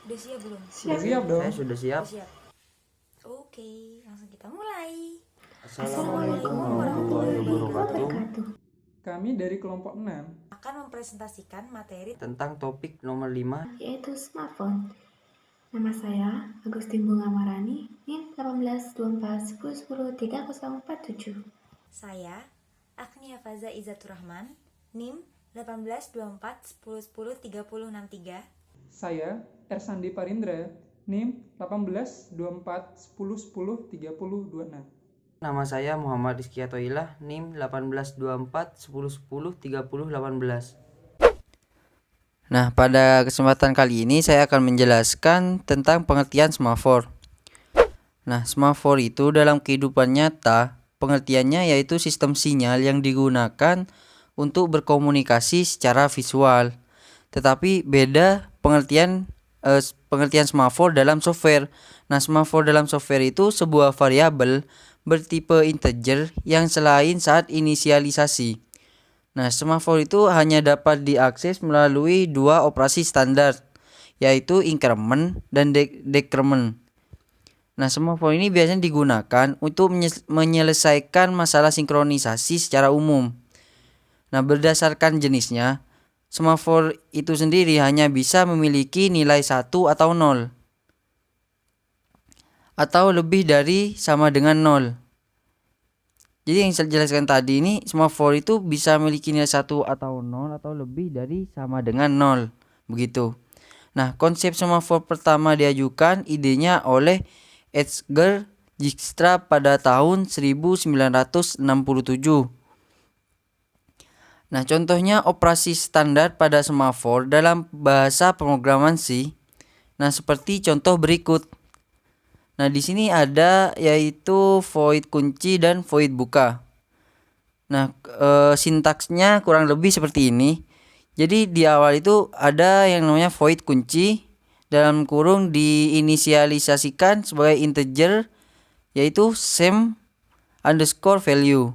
Udah siap belum? Udah siap dong. Saya sudah siap. Udah siap. Oke, langsung kita mulai. Assalamualaikum warahmatullahi wabarakatuh. Kami dari kelompok 6 Akan mempresentasikan materi Tentang topik nomor 5, yaitu smartphone. Nama saya Agustin Bunga Marani, NIM 182410103047. saya Agnia Faza Izzatur Rahman, NIM 182410103063. saya Ersandi Parindra, NIM 182410103026. nama saya Muhammad Rizky Atoilah, NIM 182410103018. Nah, pada kesempatan kali ini saya akan menjelaskan tentang pengertian semafor. Nah, semafor itu dalam kehidupan nyata, pengertiannya yaitu sistem sinyal yang digunakan untuk berkomunikasi secara visual. Tetapi beda pengertian semafor dalam software. Nah, semafor dalam software itu sebuah variabel bertipe integer yang selain saat inisialisasi. Nah, semafor itu hanya dapat diakses melalui dua operasi standar, yaitu increment dan decrement. Nah, semafor ini biasanya digunakan untuk menyelesaikan masalah sinkronisasi secara umum. Nah, berdasarkan jenisnya, semafor itu sendiri hanya bisa memiliki nilai 1 atau 0. Atau lebih dari sama dengan 0. Jadi yang saya jelaskan tadi ini, semafor itu bisa memiliki nilai 1 atau 0 atau lebih dari sama dengan 0. Begitu. Nah, konsep semafor pertama diajukan idenya oleh Edgar Dijkstra pada tahun 1967. Nah, contohnya operasi standar pada semafor dalam bahasa pemrograman C. Nah, seperti contoh berikut. Nah, di sini ada yaitu void kunci dan void buka. Nah, sintaksnya kurang lebih seperti ini. Jadi di awal itu ada yang namanya void kunci, dalam kurung diinisialisasikan sebagai integer yaitu same underscore value.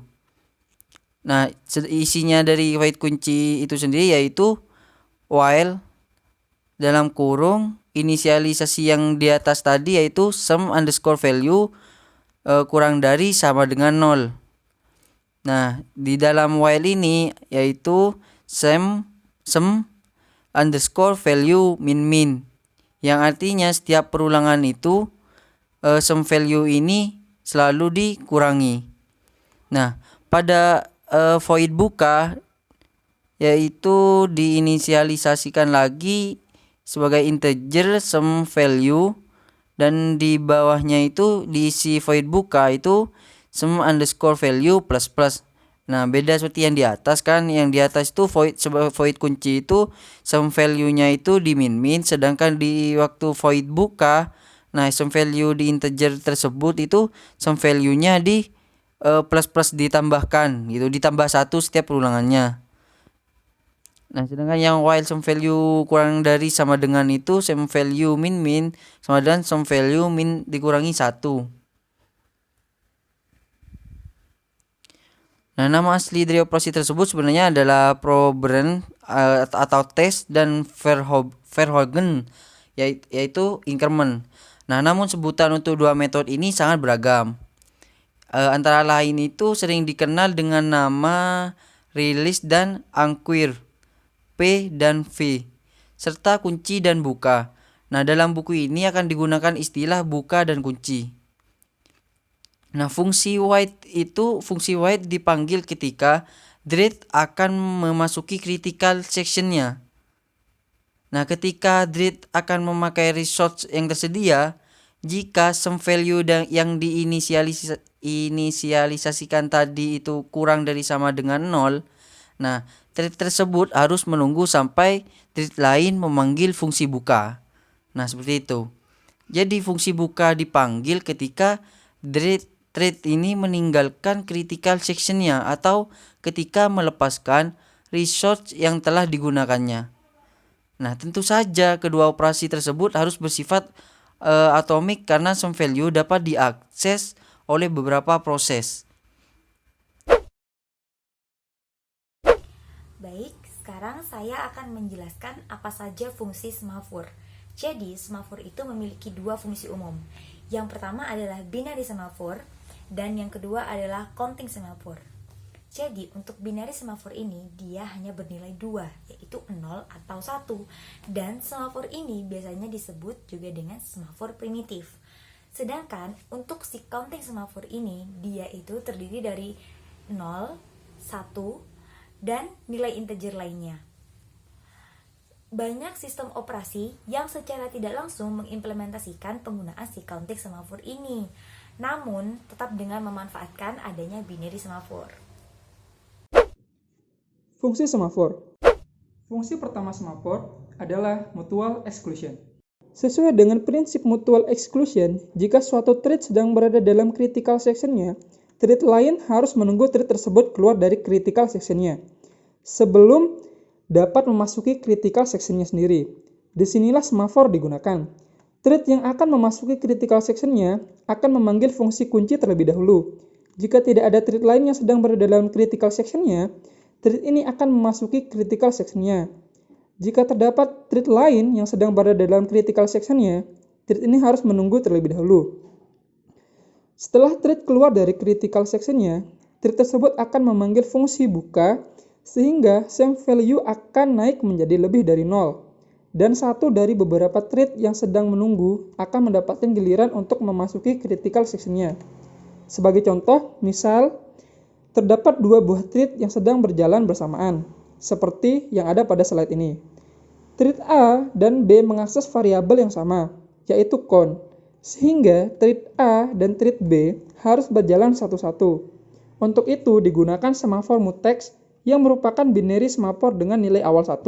Nah, isinya dari void kunci itu sendiri yaitu while dalam kurung inisialisasi yang di atas tadi yaitu sum underscore value kurang dari sama dengan 0. Nah, di dalam while ini yaitu sum underscore value min yang artinya setiap perulangan itu sum value ini selalu dikurangi. Nah, pada void buka yaitu diinisialisasikan lagi sebagai integer sum value, dan di bawahnya itu diisi void buka itu sum underscore value plus plus. Nah, beda seperti yang di atas kan, yang di atas itu void kunci itu sum value-nya itu di min, sedangkan di waktu void buka, nah sum value di integer tersebut itu sum value-nya di plus ditambahkan gitu, ditambah 1 setiap perulangannya. Nah, sedangkan yang while sum value kurang dari sama dengan itu sum value min sama dengan sum value min dikurangi 1. Nah, nama asli dari operasi tersebut sebenarnya adalah proberen atau test dan Verhoeven yaitu increment. Nah, namun sebutan untuk dua metode ini sangat beragam. Antara lain itu sering dikenal dengan nama release dan uncqueue, P dan V, serta kunci dan buka. Nah, dalam buku ini akan digunakan istilah buka dan kunci. Nah, fungsi wait dipanggil ketika thread akan memasuki critical sectionnya. Nah, ketika thread akan memakai resource yang tersedia, jika sum value yang diinisialisasikan tadi itu kurang dari sama dengan 0, nah, thread tersebut harus menunggu sampai thread lain memanggil fungsi buka. Nah, seperti itu. Jadi fungsi buka dipanggil ketika thread ini meninggalkan critical sectionnya atau ketika melepaskan resource yang telah digunakannya. Nah, tentu saja kedua operasi tersebut harus bersifat atomik karena sum value dapat diakses oleh beberapa proses. Baik, sekarang saya akan menjelaskan apa saja fungsi semafor. Jadi, semafor itu memiliki dua fungsi umum. Yang pertama adalah binary semafor, dan yang kedua adalah counting semafor. Jadi, untuk binary semafor ini, dia hanya bernilai 2, yaitu 0 atau 1. Dan semafor ini biasanya disebut juga dengan semafor primitif. Sedangkan, untuk si counting semafor ini, dia itu terdiri dari 0, 1, dan nilai integer lainnya. Banyak sistem operasi yang secara tidak langsung mengimplementasikan penggunaan si counting semafor ini, namun tetap dengan memanfaatkan adanya binary semafor. Fungsi semafor. Fungsi pertama semafor adalah mutual exclusion. Sesuai dengan prinsip mutual exclusion, jika suatu thread sedang berada dalam critical section-nya, thread lain harus menunggu thread tersebut keluar dari critical section-nya sebelum dapat memasuki critical section-nya sendiri. Disinilah semafor digunakan. Thread yang akan memasuki critical section-nya akan memanggil fungsi kunci terlebih dahulu. Jika tidak ada thread lain yang sedang berada dalam critical section-nya, thread ini akan memasuki critical section-nya. Jika terdapat thread lain yang sedang berada dalam critical section-nya, thread ini harus menunggu terlebih dahulu. Setelah thread keluar dari critical section-nya, thread tersebut akan memanggil fungsi buka sehingga same value akan naik menjadi lebih dari 0. Dan satu dari beberapa thread yang sedang menunggu akan mendapatkan giliran untuk memasuki critical section-nya. Sebagai contoh, misal terdapat dua buah thread yang sedang berjalan bersamaan, seperti yang ada pada slide ini. Thread A dan B mengakses variabel yang sama, yaitu count, sehingga thread A dan thread B harus berjalan satu-satu. Untuk itu digunakan semafor mutex yang merupakan binary semafor dengan nilai awal 1.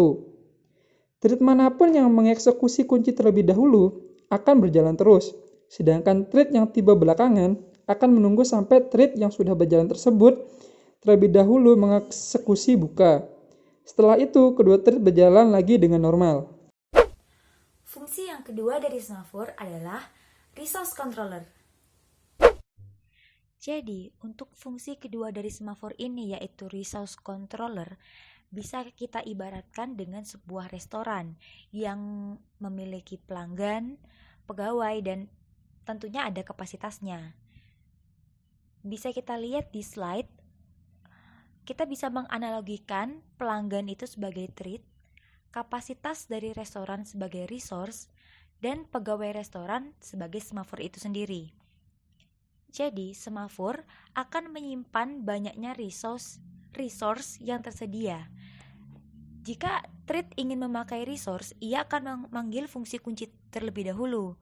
Thread manapun yang mengeksekusi kunci terlebih dahulu akan berjalan terus, sedangkan thread yang tiba belakangan akan menunggu sampai thread yang sudah berjalan tersebut terlebih dahulu mengeksekusi buka. Setelah itu, kedua thread berjalan lagi dengan normal. Fungsi yang kedua dari semafor adalah resource controller. Jadi, untuk fungsi kedua dari semafor ini yaitu resource controller, bisa kita ibaratkan dengan sebuah restoran yang memiliki pelanggan, pegawai, dan tentunya ada kapasitasnya. Bisa kita lihat di slide, kita bisa menganalogikan pelanggan itu sebagai thread, kapasitas dari restoran sebagai resource, dan pegawai restoran sebagai semafor itu sendiri. Jadi, semafor akan menyimpan banyaknya resource yang tersedia. Jika thread ingin memakai resource, ia akan memanggil fungsi kunci terlebih dahulu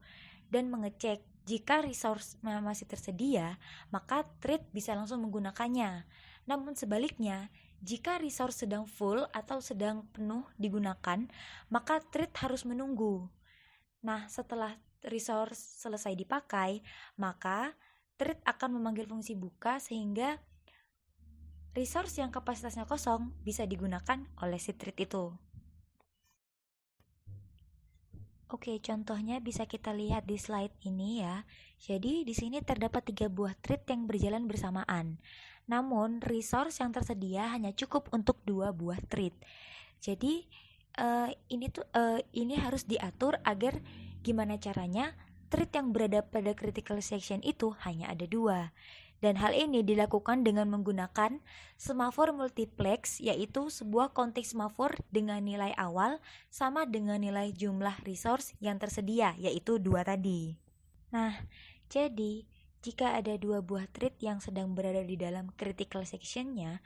dan mengecek jika resource masih tersedia, maka thread bisa langsung menggunakannya. Namun sebaliknya, jika resource sedang full atau sedang penuh digunakan, maka thread harus menunggu. Nah, setelah resource selesai dipakai, maka thread akan memanggil fungsi buka sehingga resource yang kapasitasnya kosong bisa digunakan oleh si thread itu. Oke, contohnya bisa kita lihat di slide ini ya. Jadi di sini terdapat 3 buah thread yang berjalan bersamaan. Namun resource yang tersedia hanya cukup untuk 2 buah thread. Jadi ini harus diatur agar gimana caranya thread yang berada pada critical section itu hanya ada 2. Dan hal ini dilakukan dengan menggunakan semafor multiplex, yaitu sebuah counting semafor dengan nilai awal sama dengan nilai jumlah resource yang tersedia, yaitu 2 tadi. Nah, jadi jika ada 2 buah thread yang sedang berada di dalam critical section-nya,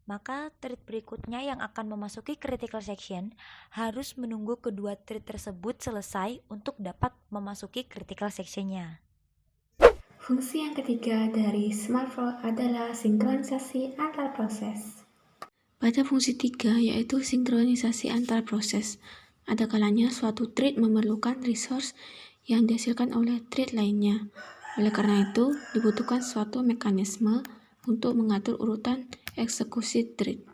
maka thread berikutnya yang akan memasuki critical section harus menunggu kedua thread tersebut selesai untuk dapat memasuki critical section-nya. Fungsi yang ketiga dari semafor adalah sinkronisasi antar proses. Pada fungsi 3 yaitu sinkronisasi antar proses, ada kalanya suatu thread memerlukan resource yang dihasilkan oleh thread lainnya. Oleh karena itu, dibutuhkan suatu mekanisme untuk mengatur urutan eksekusi thread.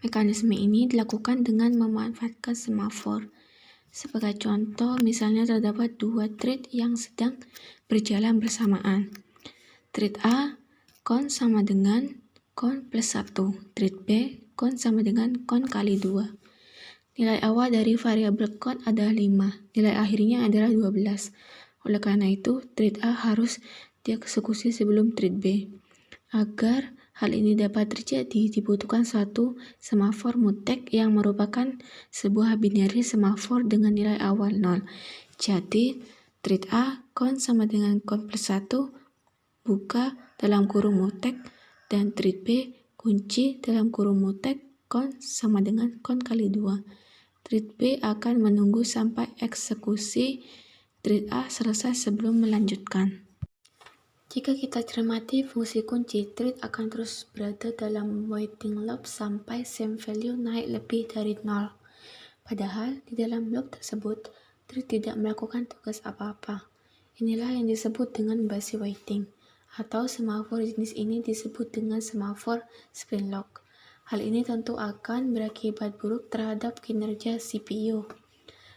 Mekanisme ini dilakukan dengan memanfaatkan semafor. Sebagai contoh, misalnya terdapat 2 thread yang sedang berjalan bersamaan. Thread A, count sama dengan count plus 1. Thread B, count sama dengan count kali 2. Nilai awal dari variabel count adalah 5, nilai akhirnya adalah 12. Oleh karena itu, thread A harus dieksekusi sebelum thread B. Agar hal ini dapat terjadi, dibutuhkan suatu semafor mutek yang merupakan sebuah binary semafor dengan nilai awal 0. Jadi, thread A count sama dengan count plus 1, buka dalam kurung mutek, dan thread B kunci dalam kurung mutek, count sama dengan count kali 2. Thread B akan menunggu sampai eksekusi thread A selesai sebelum melanjutkan. Jika kita cermati fungsi kunci, thread akan terus berada dalam waiting loop sampai same value naik lebih dari 0. Padahal di dalam loop tersebut, thread tidak melakukan tugas apa-apa. Inilah yang disebut dengan basi waiting, atau semafor jenis ini disebut dengan semafor spin lock. Hal ini tentu akan berakibat buruk terhadap kinerja CPU,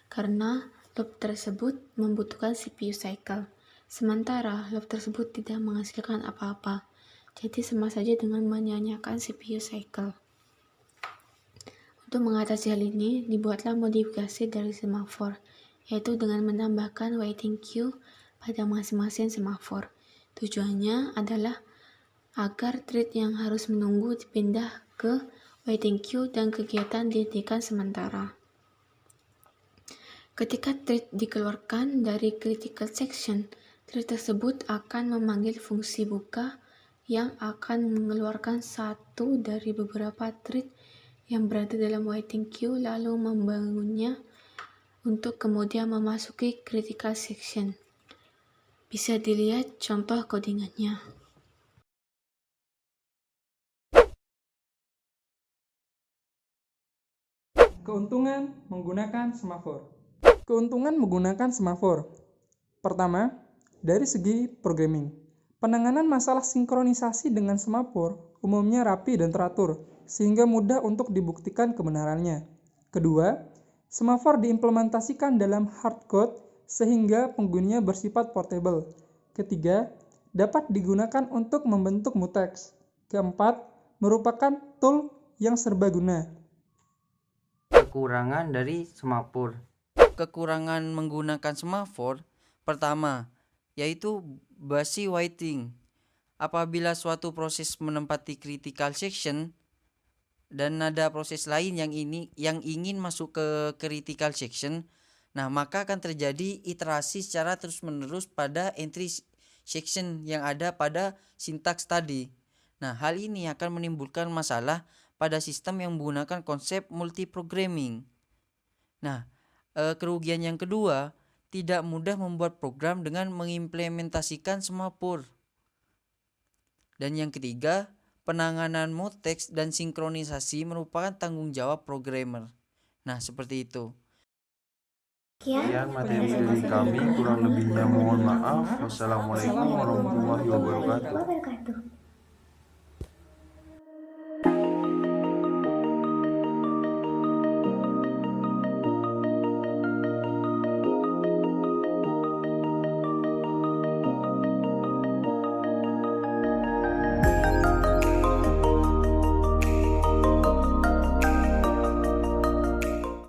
karena loop tersebut membutuhkan CPU cycle. Sementara loop tersebut tidak menghasilkan apa-apa, jadi sama saja dengan menyanyiakan CPU cycle. Untuk mengatasi hal ini, dibuatlah modifikasi dari semafor, yaitu dengan menambahkan waiting queue pada masing-masing semafor. Tujuannya adalah agar thread yang harus menunggu dipindah ke waiting queue dan kegiatan dihentikan sementara. Ketika thread dikeluarkan dari critical section, thread tersebut akan memanggil fungsi buka yang akan mengeluarkan satu dari beberapa thread yang berada dalam waiting queue lalu membangunnya untuk kemudian memasuki critical section. Bisa dilihat contoh codingannya. Keuntungan menggunakan semafor. Keuntungan menggunakan semafor. Pertama, dari segi programming. Penanganan masalah sinkronisasi dengan semafor umumnya rapi dan teratur, sehingga mudah untuk dibuktikan kebenarannya. Kedua, semafor diimplementasikan dalam hardcode sehingga penggunanya bersifat portable. Ketiga, dapat digunakan untuk membentuk mutex. Keempat, merupakan tool yang serbaguna. Kekurangan dari semafor. Kekurangan menggunakan semafor pertama, yaitu basi waiting. Apabila suatu proses menempati critical section dan ada proses lain yang ingin masuk ke critical section, nah maka akan terjadi iterasi secara terus-menerus pada entry section yang ada pada sintaks tadi. Nah, hal ini akan menimbulkan masalah pada sistem yang menggunakan konsep multiprogramming. Nah, kerugian yang kedua, tidak mudah membuat program dengan mengimplementasikan semafor. Dan yang ketiga, penanganan mutex dan sinkronisasi merupakan tanggung jawab programmer. Nah, seperti itu. Sekian materi dari kami, kurang lebihnya mohon maaf. Wassalamualaikum warahmatullahi wabarakatuh.